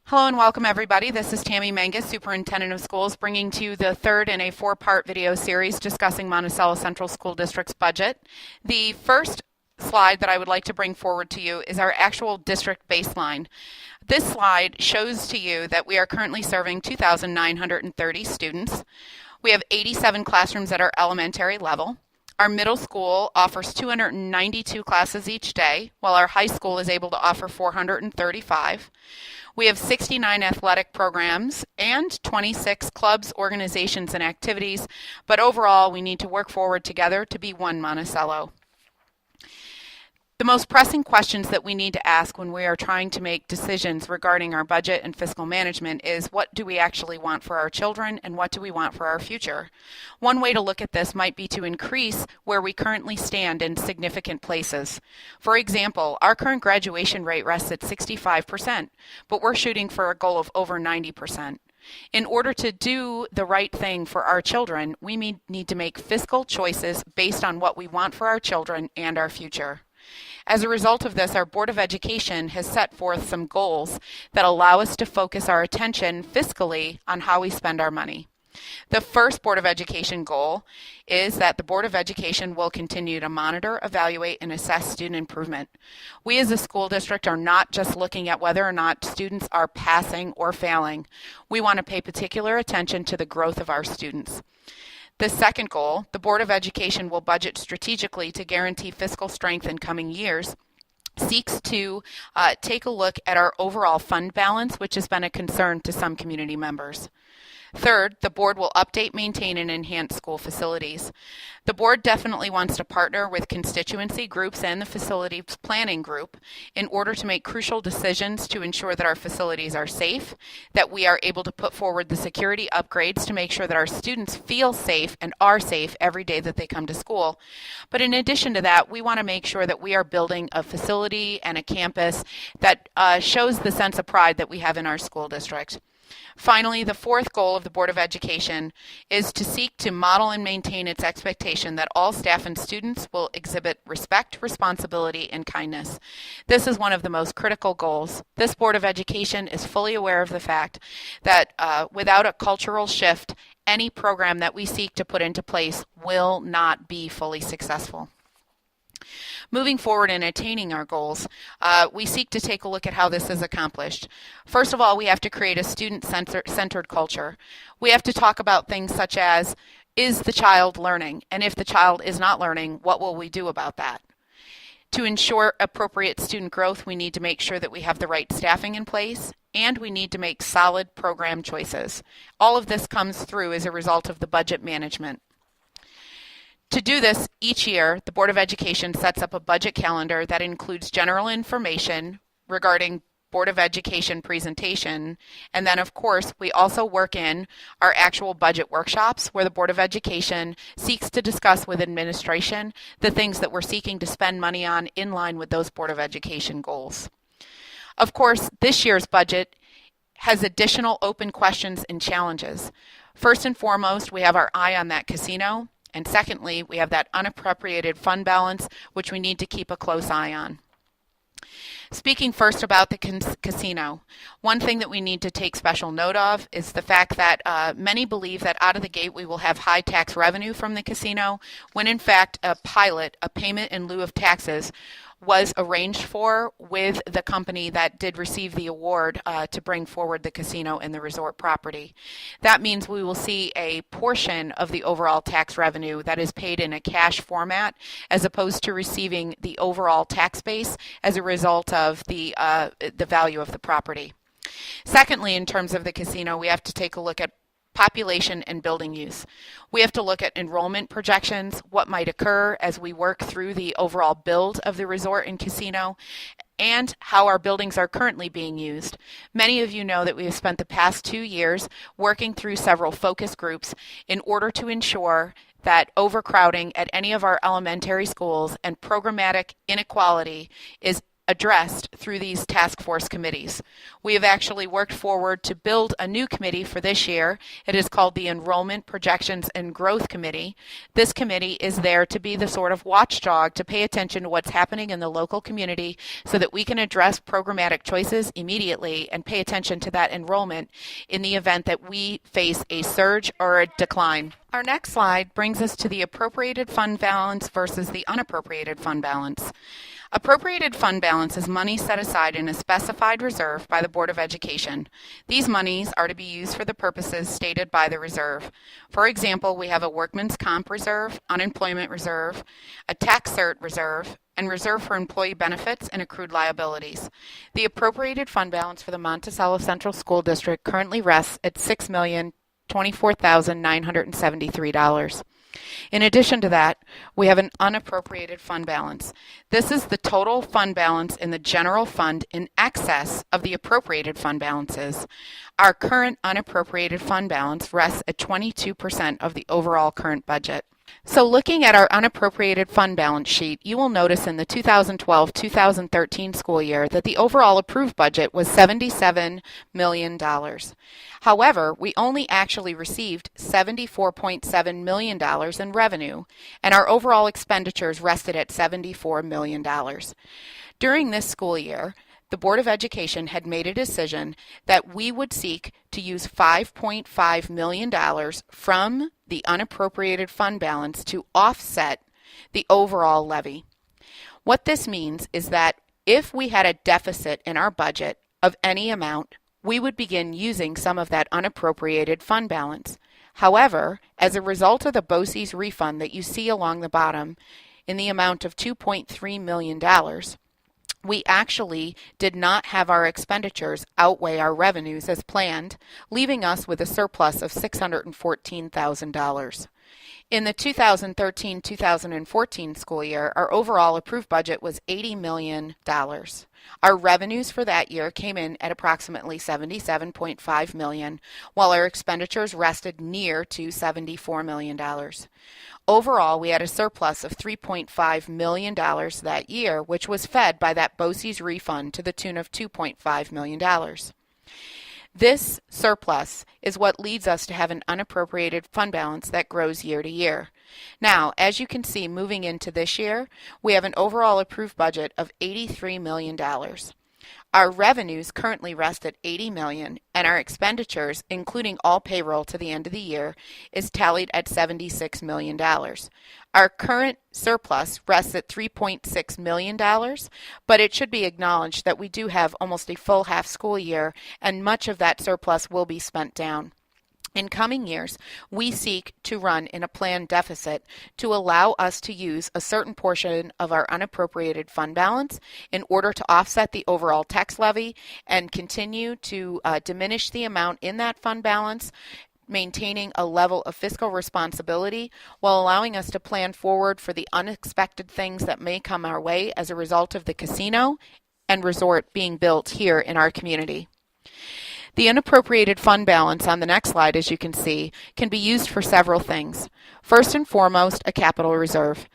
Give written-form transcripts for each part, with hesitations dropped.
Hello and welcome everybody. This is Tammy Mangus, Superintendent of Schools, bringing to you the third in a four-part video series discussing Monticello Central School District's budget. The first slide that I would like to bring forward to you is our actual district baseline. This slide shows to you that we are currently serving 2,930 students. We have 87 classrooms at our elementary level. Our middle school offers 292 classes each day, while our high school is able to offer 435. We have 69 athletic programs and 26 clubs, organizations, and activities, but overall we need to work forward together to be one Monticello. The most pressing questions that we need to ask when we are trying to make decisions regarding our budget and fiscal management is, what do we actually want for our children and what do we want for our future? One way to look at this might be to increase where we currently stand in significant places. For example, our current graduation rate rests at 65%, but we're shooting for a goal of over 90%. In order to do the right thing for our children, we need to make fiscal choices based on what we want for our children and our future. As a result of this, our Board of Education has set forth some goals that allow us to focus our attention fiscally on how we spend our money. The first Board of Education goal is that the Board of Education will continue to monitor, evaluate, and assess student improvement. We as a school district are not just looking at whether or not students are passing or failing. We want to pay particular attention to the growth of our students. The second goal, the Board of Education will budget strategically to guarantee fiscal strength in coming years, seeks to take a look at our overall fund balance, which has been a concern to some community members. Third, the board will update, maintain, and enhance school facilities. The board definitely wants to partner with constituency groups and the facilities planning group in order to make crucial decisions to ensure that our facilities are safe, that we are able to put forward the security upgrades to make sure that our students feel safe and are safe every day that they come to school. But in addition to that, we want to make sure that we are building a facility and a campus that shows the sense of pride that we have in our school district. Finally, the fourth goal of the Board of Education is to seek to model and maintain its expectation that all staff and students will exhibit respect, responsibility, and kindness. This is one of the most critical goals. This Board of Education is fully aware of the fact that without a cultural shift, any program that we seek to put into place will not be fully successful. Moving forward in attaining our goals, we seek to take a look at how this is accomplished. First of all, we have to create a student-centered culture. We have to talk about things such as, is the child learning? And if the child is not learning, what will we do about that? To ensure appropriate student growth, we need to make sure that we have the right staffing in place, and we need to make solid program choices. All of this comes through as a result of the budget management. To do this, each year, the Board of Education sets up a budget calendar that includes general information regarding Board of Education presentation, and then of course we also work in our actual budget workshops where the Board of Education seeks to discuss with administration the things that we're seeking to spend money on in line with those Board of Education goals. Of course, this year's budget has additional open questions and challenges. First and foremost, we have our eye on that casino. And secondly, we have that unappropriated fund balance, which we need to keep a close eye on. Speaking first about the casino, one thing that we need to take special note of is the fact that many believe that out of the gate we will have high tax revenue from the casino, when in fact a pilot, a payment in lieu of taxes, was arranged for with the company that did receive the award to bring forward the casino and the resort property. That means we will see a portion of the overall tax revenue that is paid in a cash format as opposed to receiving the overall tax base as a result of the value of the property. Secondly, in terms of the casino, we have to take a look at population and building use. We have to look at enrollment projections, what might occur as we work through the overall build of the resort and casino, and how our buildings are currently being used. Many of you know that we have spent the past 2 years working through several focus groups in order to ensure that overcrowding at any of our elementary schools and programmatic inequality is addressed through these task force committees. We have actually worked forward to build a new committee for this year. It is called the Enrollment Projections and Growth Committee. This committee is there to be the sort of watchdog to pay attention to what's happening in the local community so that we can address programmatic choices immediately and pay attention to that enrollment in the event that we face a surge or a decline. Our next slide brings us to the appropriated fund balance versus the unappropriated fund balance. Appropriated fund balance is money set aside in a specified reserve by the Board of Education. These monies are to be used for the purposes stated by the reserve. For example, we have a workman's comp reserve, unemployment reserve, a tax cert reserve, and reserve for employee benefits and accrued liabilities. The appropriated fund balance for the Monticello Central School District currently rests at $6,024,973. In addition to that, we have an unappropriated fund balance. This is the total fund balance in the general fund in excess of the appropriated fund balances. Our current unappropriated fund balance rests at 22% of the overall current budget. So looking at our unappropriated fund balance sheet, you will notice in the 2012-2013 school year that the overall approved budget was $77 million. However, we only actually received $74.7 million in revenue, and our overall expenditures rested at $74 million. During this school year, the Board of Education had made a decision that we would seek to use $5.5 million from the unappropriated fund balance to offset the overall levy. What this means is that if we had a deficit in our budget of any amount, we would begin using some of that unappropriated fund balance. However, as a result of the BOCES refund that you see along the bottom in the amount of $2.3 million, we actually did not have our expenditures outweigh our revenues as planned, leaving us with a surplus of $614,000. In the 2013-2014 school year, our overall approved budget was $80 million. Our revenues for that year came in at approximately $77.5 million, while our expenditures rested near to $74 million. Overall, we had a surplus of $3.5 million that year, which was fed by that BOCES refund to the tune of $2.5 million. This surplus is what leads us to have an unappropriated fund balance that grows year to year. Now, as you can see, moving into this year, we have an overall approved budget of $83 million. Our revenues currently rest at $80 million, and our expenditures, including all payroll to the end of the year, is tallied at $76 million. Our current surplus rests at $3.6 million, but it should be acknowledged that we do have almost a full half school year, and much of that surplus will be spent down. In coming years, we seek to run in a planned deficit to allow us to use a certain portion of our unappropriated fund balance in order to offset the overall tax levy and continue to diminish the amount in that fund balance, maintaining a level of fiscal responsibility while allowing us to plan forward for the unexpected things that may come our way as a result of the casino and resort being built here in our community. The unappropriated fund balance on the next slide, as you can see, can be used for several things. First and foremost, a capital reserve.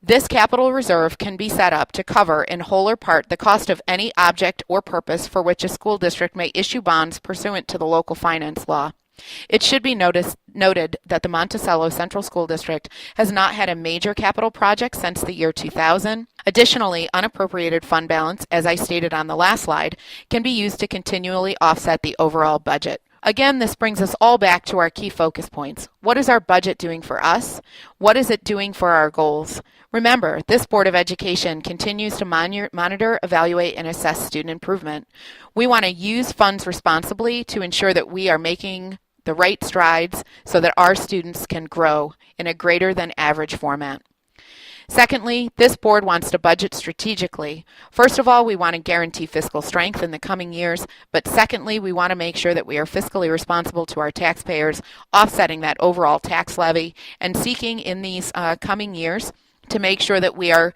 This capital reserve can be set up to cover in whole or part the cost of any object or purpose for which a school district may issue bonds pursuant to the local finance law. It should be noted that the Monticello Central School District has not had a major capital project since the year 2000. Additionally, unappropriated fund balance, as I stated on the last slide, can be used to continually offset the overall budget. Again, this brings us all back to our key focus points. What is our budget doing for us? What is it doing for our goals? Remember, this Board of Education continues to monitor, evaluate, and assess student improvement. We want to use funds responsibly to ensure that we are making the right strides so that our students can grow in a greater than average format. Secondly, this board wants to budget strategically. First of all, we want to guarantee fiscal strength in the coming years, but secondly, we want to make sure that we are fiscally responsible to our taxpayers, offsetting that overall tax levy, and seeking in these coming years to make sure that we are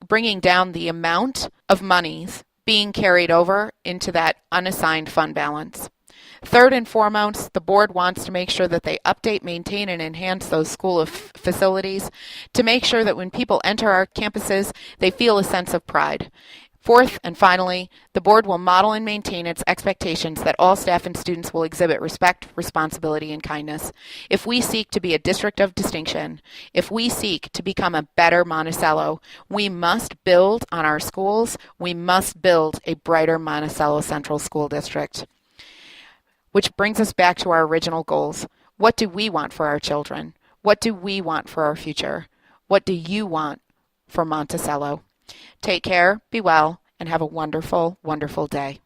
bringing down the amount of monies being carried over into that unassigned fund balance. Third and foremost, the board wants to make sure that they update, maintain, and enhance those school facilities to make sure that when people enter our campuses, they feel a sense of pride. Fourth, and finally, the board will model and maintain its expectations that all staff and students will exhibit respect, responsibility, and kindness. If we seek to be a district of distinction, if we seek to become a better Monticello, we must build on our schools. We must build a brighter Monticello Central School District. Which brings us back to our original goals. What do we want for our children? What do we want for our future? What do you want for Monticello? Take care, be well, and have a wonderful, wonderful day.